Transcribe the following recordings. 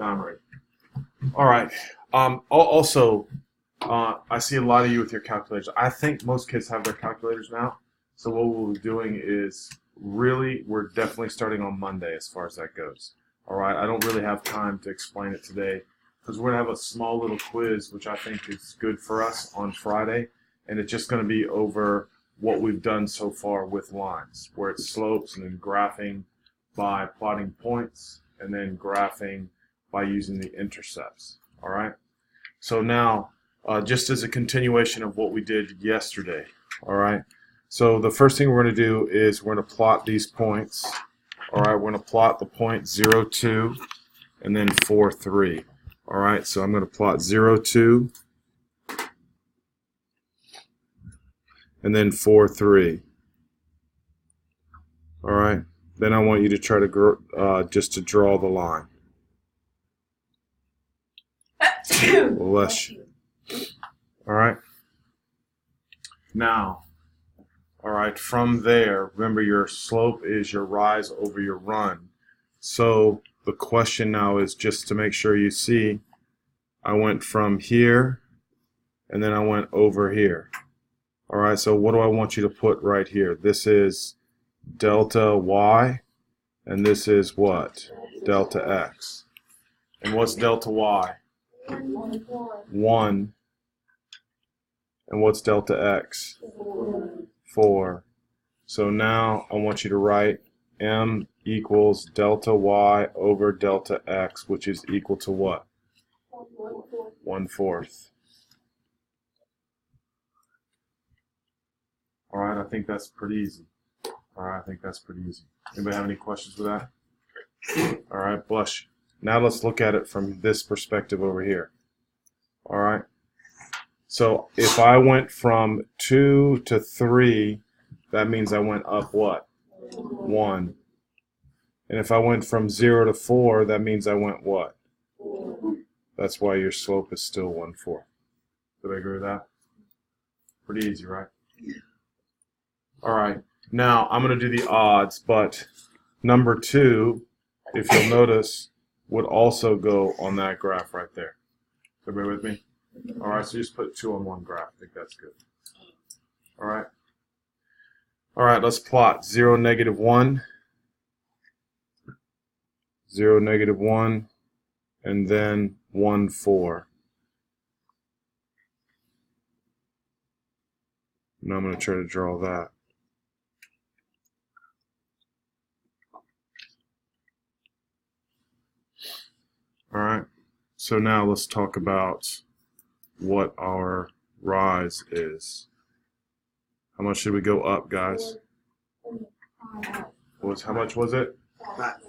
I'm ready. All right. Also, I see a lot of you with your calculators. I think most kids have their calculators now. So what we'll be doing is we're definitely starting on Monday as far as that goes. All right. I don't really have time to explain it today because we're going to have a small little quiz, which I think is good for us on Friday. And it's just going to be over what we've done so far with lines, where it's slopes and then graphing by plotting points and then graphing by using the intercepts. All right. So now, just as a continuation of what we did yesterday. All right. So the first thing we're going to do is we're going to plot these points. All right. We're going to plot the point 0, 2, and then 4, 3. All right. So I'm going to plot 0, 2, and then 4, 3. All right. Then I want you to try to just to draw the line. Bless you. All right. Now, all right, from there, remember your slope is your rise over your run. So the question now is just to make sure you see, I went from here and then I went over here. All right, so what do I want you to put right here? This is delta y, and this is what? Delta x. And what's delta y? 1. And what's delta x? 4. So now I want you to write m equals delta y over delta x, which is equal to what? 1/4. All right, I think that's pretty easy. All right, I think that's pretty easy. Anybody have any questions with that? All right, bless you. Now let's look at it from this perspective over here. All right. So if I went from 2 to 3, that means I went up what? 1. And if I went from 0 to 4, that means I went what? That's why your slope is still 1/4. Did I agree with that? Pretty easy, right? All right. Now I'm going to do the odds, but number 2, if you'll notice, would also go on that graph right there. Everybody with me? All right, so just put 2 on one graph. I think that's good. All right. All right, let's plot 0, -1, 0, -1, and then 1, 4. Now I'm going to try to draw that. All right, so now let's talk about what our rise is. How much should we go up, guys? How much was it?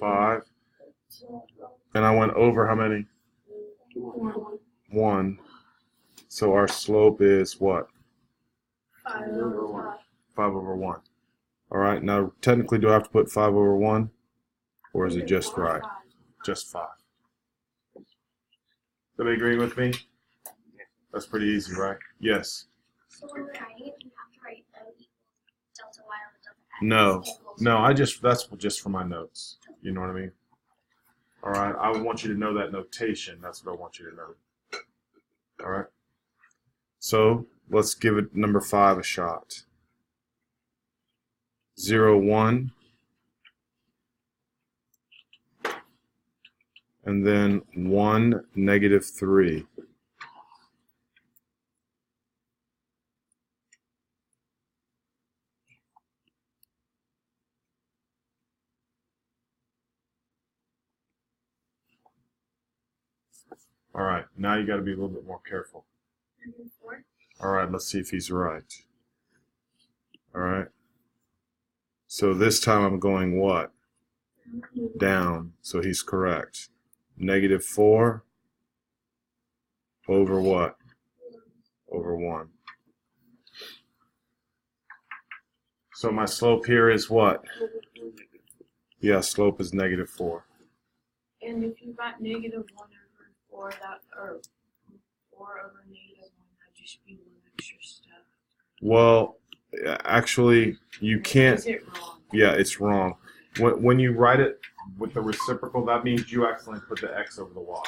5. And I went over how many? 1. So our slope is what? 5 over 1. All right, now technically do I have to put 5 over 1? Or is it just right? Just 5. Everybody agreeing with me? That's pretty easy, right? Yes. So when we're writing it, you have to write m equals delta y over delta x. No, that's just for my notes. You know what I mean? All right, I want you to know that notation. That's what I want you to know. All right. So let's give it number 5 a shot. 0, 1. And then 1, -3. All right, now you got to be a little bit more careful. All right, let's see if he's right. All right. So this time I'm going what? Down, so he's correct. -4 over what? Over 1. So my slope here is what? Yeah, slope is -4. And if you got -1 over 4, that or 4 over -1, that'd just be 1 extra step. Well, actually, you can't. Is it wrong? Yeah, it's wrong. When you write it with the reciprocal, that means you accidentally put the x over the y.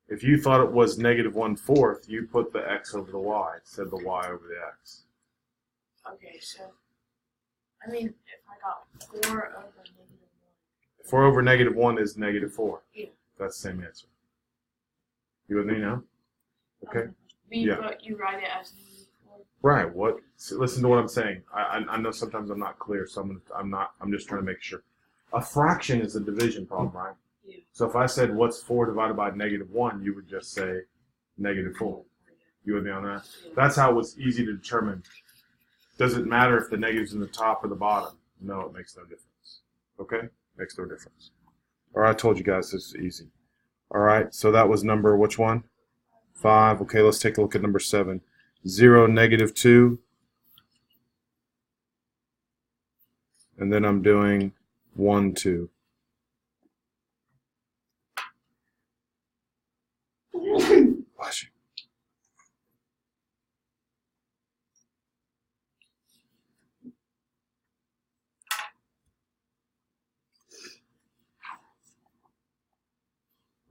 If you thought it was negative 1/4, you put the x over the y instead of the y over the x. Okay, so I mean, if I got 4 over -1. 4 over -1 is -4. Yeah. That's the same answer. You with me now? Okay. Yeah. But you write it as -4. Right. What? So listen to what I'm saying. I know sometimes I'm not clear, so I'm just trying to make sure. A fraction is a division problem, right? Yeah. So if I said what's 4 divided by -1, you would just say -4. You with me on that? Yeah. That's how it was easy to determine. Does it matter if the negative's in the top or the bottom? No, it makes no difference. Okay? Makes no difference. All right, I told you guys this is easy. All right, so that was number, which one? 5. Okay, let's take a look at number 7. 0, -2. And then I'm doing 1, 2. Bless you.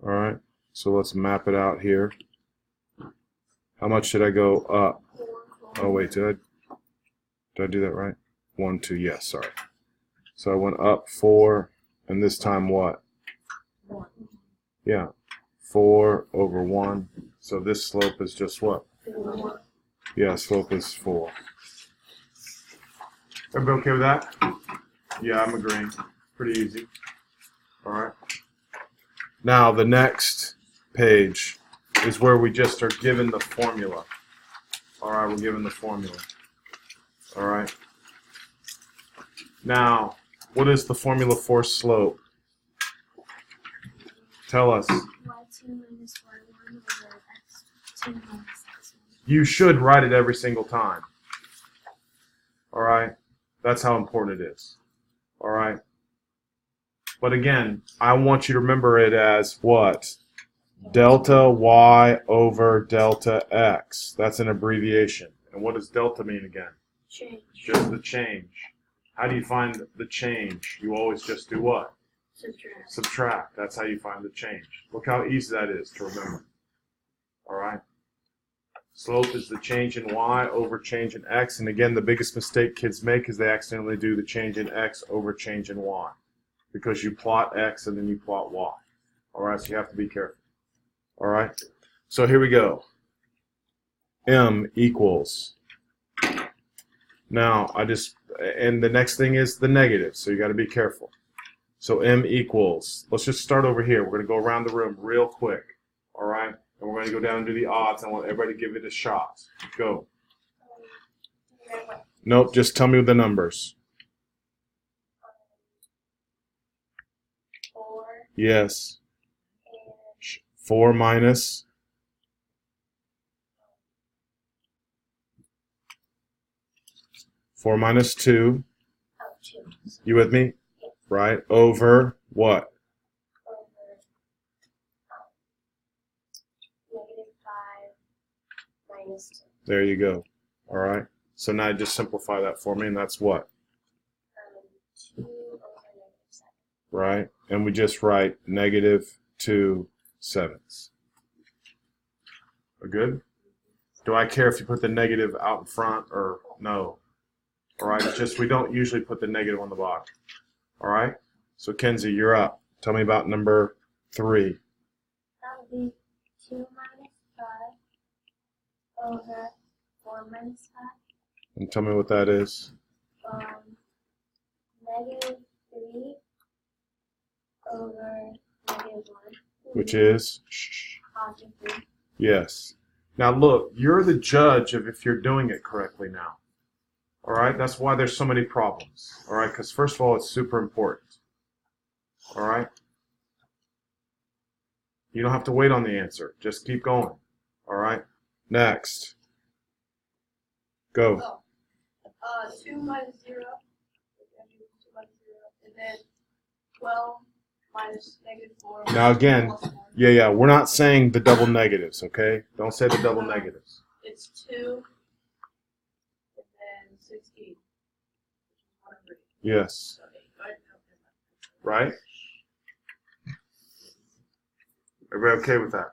All right, so let's map it out here. How much should I go up? Oh, wait, did I do that right? 1, 2, yes, sorry. So I went up 4, and this time what? 1. Yeah, 4 over 1. So this slope is just what? 4. Yeah, slope is 4. Everybody okay with that? Yeah, I'm agreeing. Pretty easy. All right. Now the next page is where we just are given the formula. All right, we're given the formula. All right. Now, what is the formula for slope? Tell us. y2 minus y1 over x2 minus x1. You should write it every single time. All right. That's how important it is. All right. But again, I want you to remember it as what? Delta y over delta x. That's an abbreviation. And what does delta mean again? Change. Just the change. How do you find the change? You always just do what? Subtract. Subtract. That's how you find the change. Look how easy that is to remember. All right? Slope is the change in y over change in x. And again, the biggest mistake kids make is they accidentally do the change in x over change in y. Because you plot x and then you plot y. All right, so you have to be careful. All right, so here we go. M equals. Now, and the next thing is the negative, so you got to be careful. So M equals, let's just start over here. We're going to go around the room real quick. All right, and we're going to go down and do the odds. I want everybody to give it a shot. Go. Nope, just tell me the numbers. 4 Yes. and 4 minus 4 minus 2. 2 You with me? Right. Over what? over -5 minus 2. There you go. All right. So now just simplify that for me, and that's what? 2 over -7. Right. And we just write -2 sevenths. Are good? Do I care if you put the negative out in front or no? All right. It's just we don't usually put the negative on the bottom. All right. So Kenzie, you're up. Tell me about number 3. That would be 2 minus 5 over 4 minus 5. And tell me what that is. -3 over -1. Which is? Positive 3. Yes. Now look, you're the judge of if you're doing it correctly now. All right? That's why there's so many problems. All right? Because first of all, it's super important. All right? You don't have to wait on the answer. Just keep going. All right? Next. Go. 2 minus 0. 2 minus 0. And then 12 minus -4. Now again, plus 1. yeah, we're not saying the double negatives, okay? Don't say the double negatives. It's 2 and then 16. Which is 100. Yes. So 8, right? Okay. right? Everybody okay with that?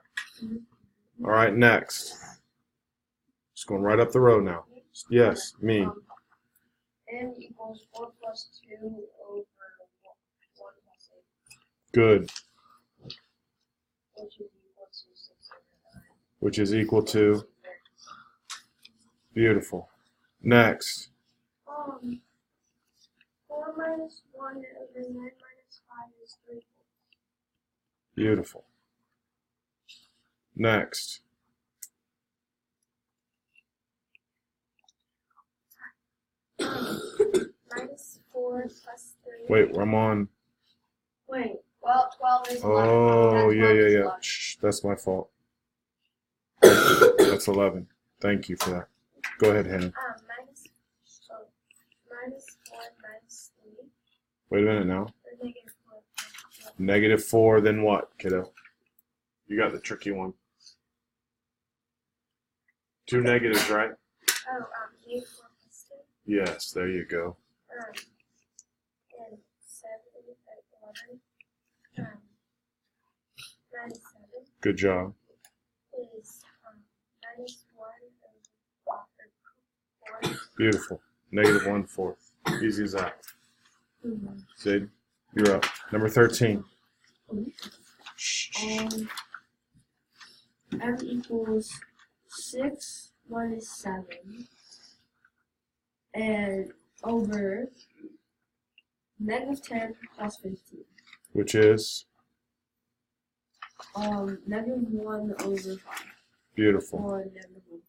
All right, next. Just going right up the road now. Yes, me. N equals 4 plus 2 over 1 plus 8. Good. Which is equal to 6 over 9. Which is equal to? Beautiful. Next. 4 minus 1 over 9 minus 5 is 3. Beautiful. Next. Minus 4 plus 3. Wait, I'm on. Wait, well, 12 is 11. Oh, That's yeah. 11. Shh, that's my fault. That's 11. Thank you for that. Go ahead, Hannah. Minus 4 minus 3. Wait a minute now. Or negative 4 plus 2. Negative 4, then what, kiddo? You got the tricky one. 2 negatives, right? Oh, negative 4 plus 2. Yes, there you go. And 7 at 11. Minus 7 Good job. is minus 1 over 4. Beautiful. Negative 1/4. Easy as that. Sid, you're up. Number 13. M equals 6 minus 7 and over negative 10 plus 15. Which is? Negative 1 over 5. Beautiful. Or negative 1.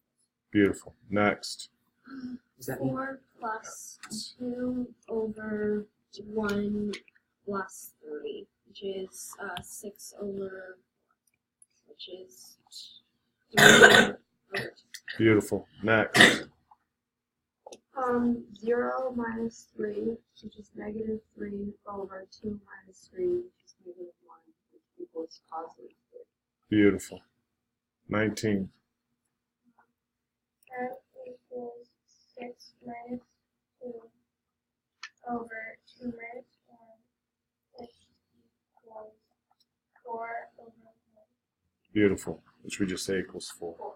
Beautiful. Next. 4 plus 2 over 1 plus 3, which is 6 over 4, which is 3 over 2. Beautiful. Next. 0 minus 3, which is negative 3 over 2 minus 3, which is negative 1, which equals positive 3. Beautiful. 19. That equals 6 minus 2 over 2 minus 1, which equals 4 over 1. Beautiful. Which we just say equals 4. 4.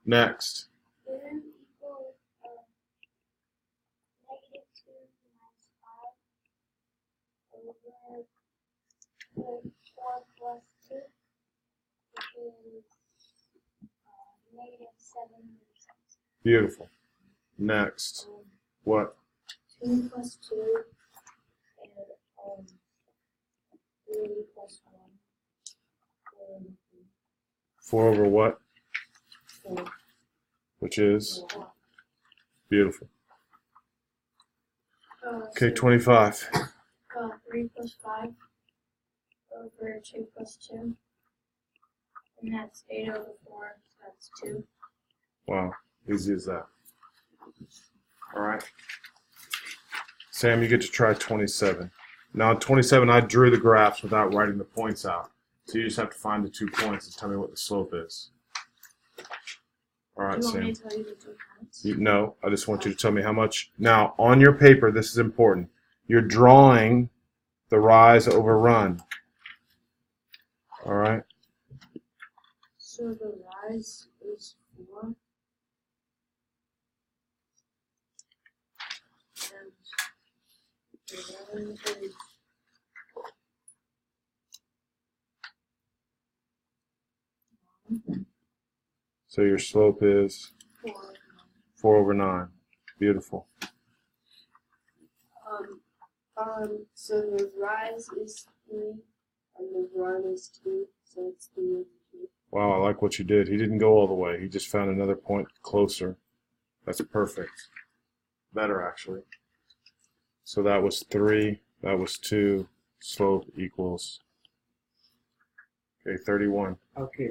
Next. N equals negative 2 minus 5 over 4 plus 2, which is negative 7 over 6. Beautiful. Next. What? 2 plus 2 and 3 plus 1. 4 over what? 4. Which is? 4. Beautiful. Okay, 25. 3 plus 5 over 2 plus 2. And that's 8 over 4, so that's 2. Wow. Easy as that. All right. Sam, you get to try 27. Now, 27, I drew the graphs without writing the points out. So you just have to find the 2 points and tell me what the slope is. All right, Do you want me Sam. to tell you the 2 points? No, I just want you to tell me how much. Now, on your paper, this is important. You're drawing the rise over run. All right? So the rise is 4. And the run is So your slope is 4. 4 over 9. Beautiful. So the rise is 3 and the run is 2, so it's 3 over 2. Wow, I like what you did. He didn't go all the way. He just found another point closer. That's perfect. Better, actually. So that was 3. That was 2. Slope equals. Okay, 31. Okay,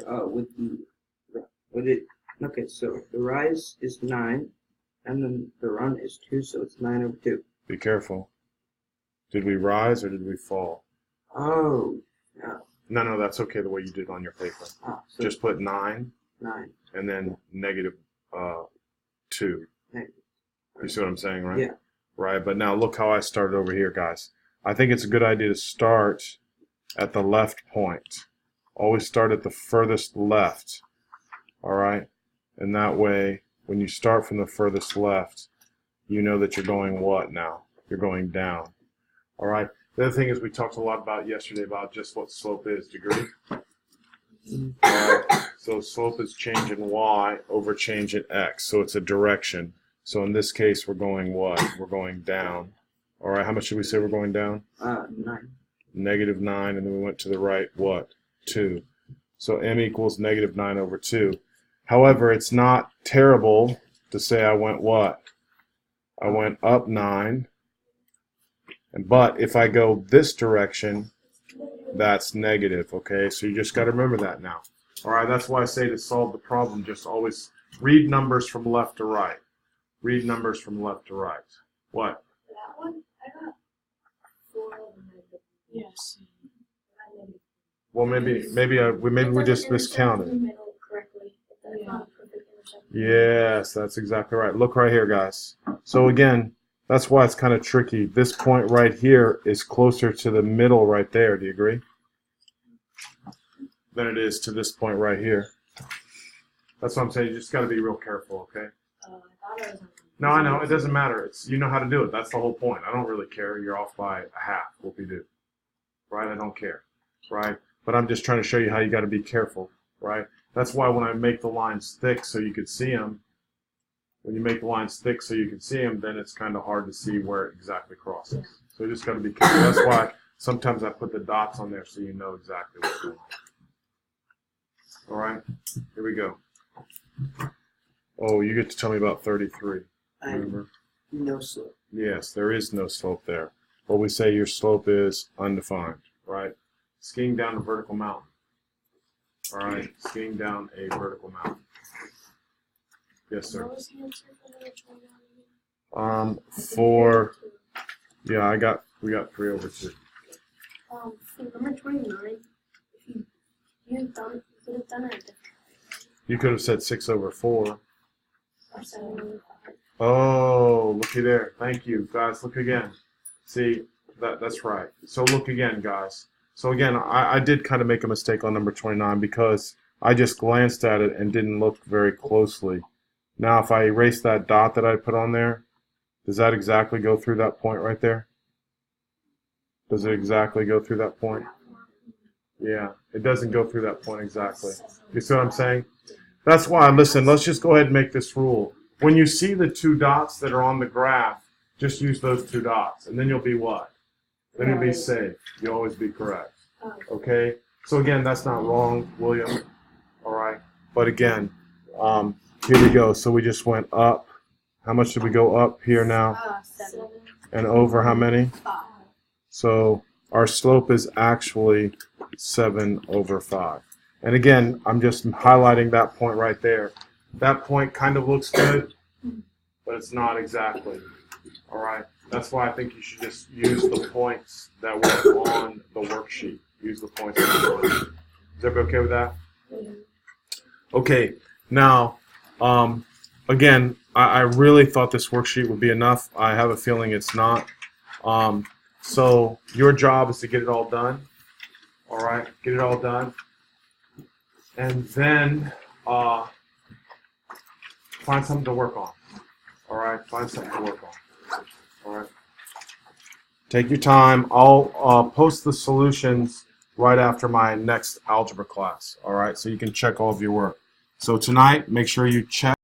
okay, so the rise is 9, and then the run is 2, so it's 9 over 2. Be careful. Did we rise or did we fall? Oh, no. No, that's okay the way you did it on your paper. So Just put 9 9. and then negative 2. Negative. You see what I'm saying, right? Yeah. Right, but now look how I started over here, guys. I think it's a good idea to start at the left point. Always start at the furthest left. All right? And that way, when you start from the furthest left, you know that you're going what now? You're going down. All right? The other thing is we talked a lot about yesterday about just what slope is, degree. All right? So slope is change in y over change in x. So it's a direction. So in this case, we're going what? We're going down. All right, how much did we say we're going down? 9. Negative 9, and then we went to the right, what? 2. So m equals negative 9 over 2. However, it's not terrible to say I went what? I went up 9. But if I go this direction, that's negative, okay? So you just got to remember that now. All right, that's why I say to solve the problem, just always read numbers from left to right. Read numbers from left to right. What? That one, I got 4 negative. Yes. Well, maybe we just miscounted. Yes, that's exactly right. Look right here, guys. So again, that's why it's kind of tricky. This point right here is closer to the middle right there. Do you agree? Than it is to this point right here. That's what I'm saying. You just got to be real careful, okay? I thought it was on. No, I know. It doesn't matter. You know how to do it. That's the whole point. I don't really care. You're off by a half. Whoop-de-doo. Right? I don't care. Right? But I'm just trying to show you how you got to be careful. Right? That's why when I make the lines thick so you could see them, when you make the lines thick so you can see them, then it's kind of hard to see where it exactly crosses. So you just got to be careful. That's why sometimes I put the dots on there so you know exactly what's going on. All right? Here we go. Oh, you get to tell me about 33. Remember? No slope. Yes, there is no slope there. But we say your slope is undefined, right? Skiing down a vertical mountain. All right, skiing down a vertical mountain. Yes, sir. What was the answer for number 29? We got 3 over 2. For number 29, if you could have done it a different way. You could have said 6 over 4. Or 7 over 5. Oh, looky there. Thank you, guys. Look again. See, that's right. So look again, guys. So again, I did kind of make a mistake on number 29 because I just glanced at it and didn't look very closely. Now, if I erase that dot that I put on there, does that exactly go through that point right there? Does it exactly go through that point? Yeah, it doesn't go through that point exactly. You see what I'm saying? That's why, listen, let's just go ahead and make this rule. When you see the 2 dots that are on the graph, just use those 2 dots, and then you'll be what? Then you'll be safe. You'll always be correct. Okay? So again, that's not wrong, William. All right? But again, here we go. So we just went up. How much did we go up here now? 7. And over how many? 5. So our slope is actually 7 over 5. And again, I'm just highlighting that point right there. That point kind of looks good, but it's not exactly. All right? That's why I think you should just use the points that were on the worksheet. Use the points on the worksheet. Is everybody okay with that? Okay. Now, again, I really thought this worksheet would be enough. I have a feeling it's not. So your job is to get it all done. All right? Get it all done. And then find something to work on. All right? Find something to work on. All right? Take your time. I'll post the solutions right after my next algebra class. All right? So you can check all of your work. So tonight, make sure you check.